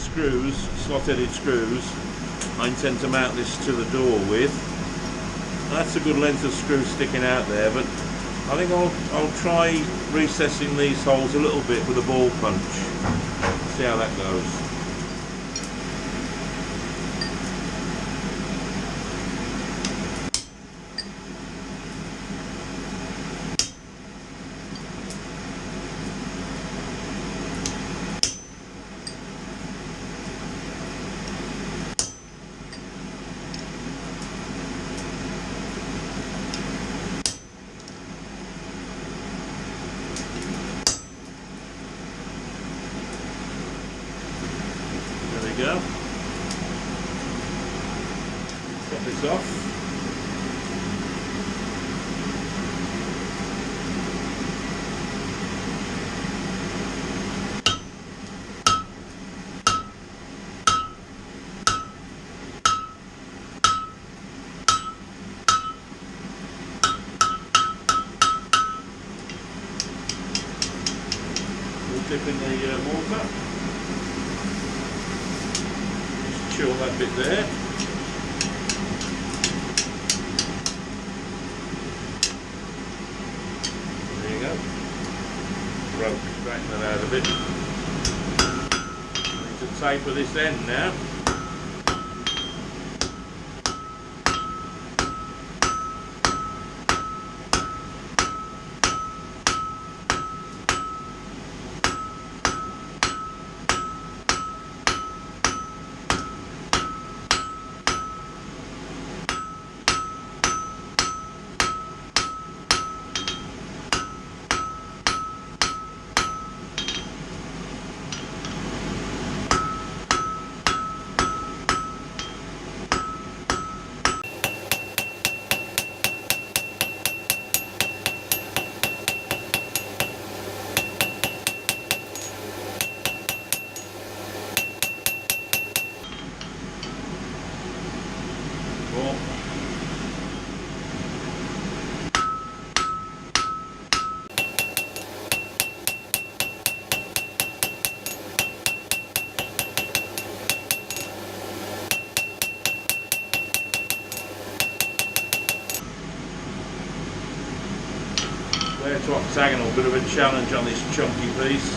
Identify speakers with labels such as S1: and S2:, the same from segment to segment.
S1: screws, slot-headed screws, I intend to mount this to the door with. That's a good length of screw sticking out there, but I think I'll try recessing these holes a little bit with a ball punch. See how that goes. Go. Pop this off. We'll dip in the mortar. Chill that bit there. There you go. Rope, straighten that out a bit. Need to taper this end now. Square to octagonal, bit of a challenge on this chunky piece.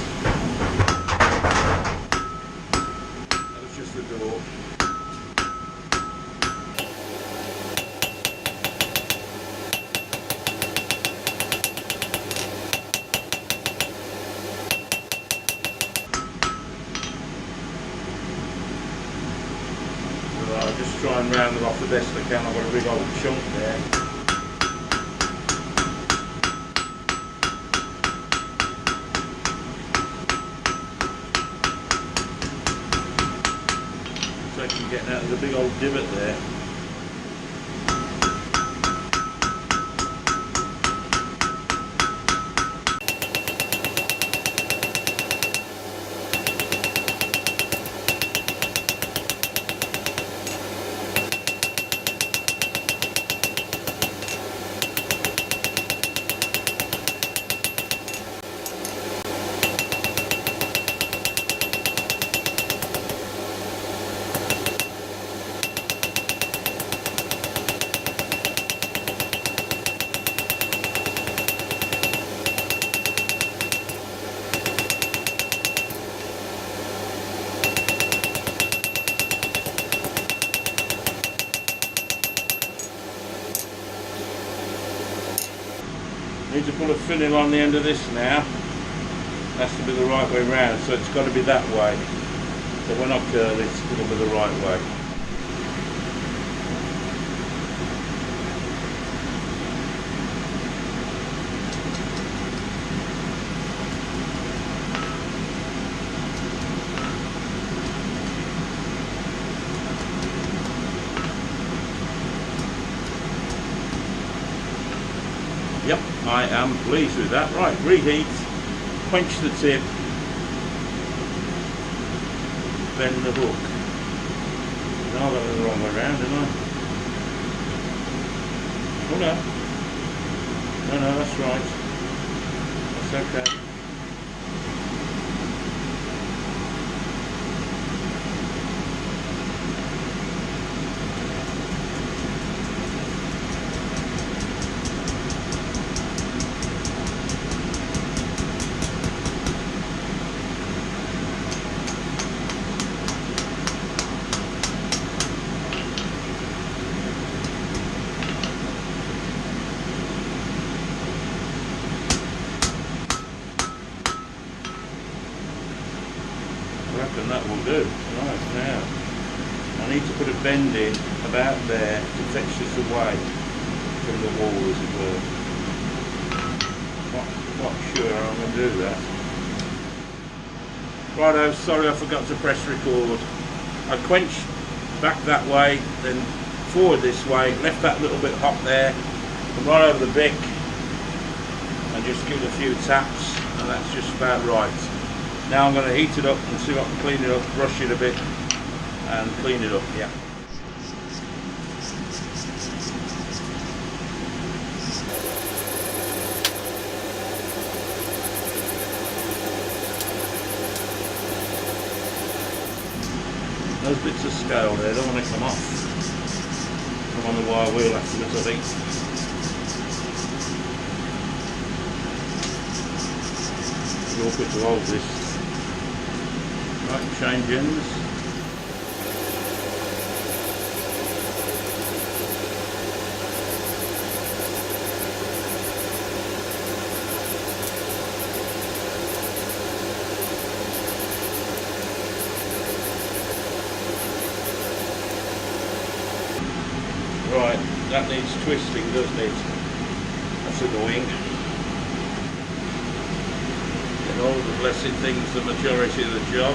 S1: That was just the door. So I'll just try and round them off the best I can. I've got a big old chunk there. Getting out of the big old divot there. Need to put a finial on the end of this now. Has to be the right way round, so it's got to be that way. So when I curl it, it'll be the right way. Yep, I am pleased with that. Right, reheat, quench the tip, bend the hook. No, I got it the wrong way round, didn't I? Oh no. No, that's right. That's okay. that will do. Right, now I need to put a bend in about there to fetch this away from the wall, as it were. Not sure I'm going to do that. Righto, sorry I forgot to press record. I quenched back that way, then forward this way, left that little bit hot there, and right over the bick, and just give it a few taps, and that's just about right. Now I'm going to heat it up and see if I can clean it up, brush it a bit, and clean it up, yeah. Those bits of scale there don't want to come off. Come on the wire wheel afterwards, I think. It's awkward to hold this. Right, change ends. Right, that needs twisting, doesn't it? That's annoying. Get all the blessed things the majority of the job.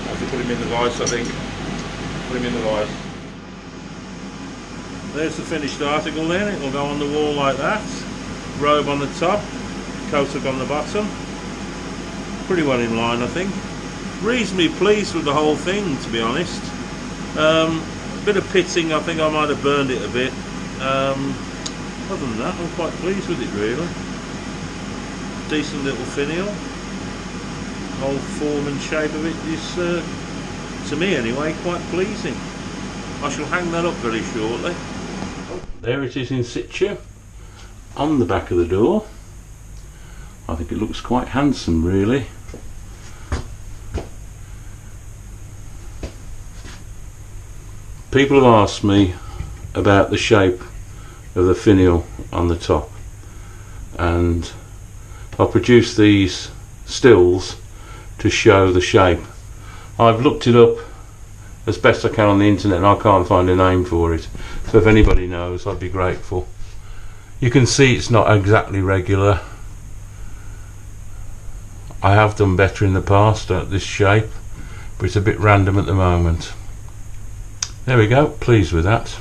S1: I have to put him in the vise, I think. Put him in the vise. There's the finished article then. It will go on the wall like that. Robe on the top, coat on the bottom. Pretty well in line, I think. Reasonably pleased with the whole thing, to be honest. A bit of pitting, I think I might have burned it a bit. Other than that, I'm quite pleased with it, really. Decent little finial. Whole form and shape of it is, to me anyway, quite pleasing. I shall hang that up very shortly. There it is in situ, on the back of the door. I think it looks quite handsome, really. People have asked me about the shape of the finial on the top, and I'll produce these stills to show the shape. I've looked it up as best I can on the internet and I can't find a name for it, so if anybody knows I'd be grateful. You can see it's not exactly regular. I have done better in the past at this shape, but it's a bit random at the moment. There we go, pleased with that.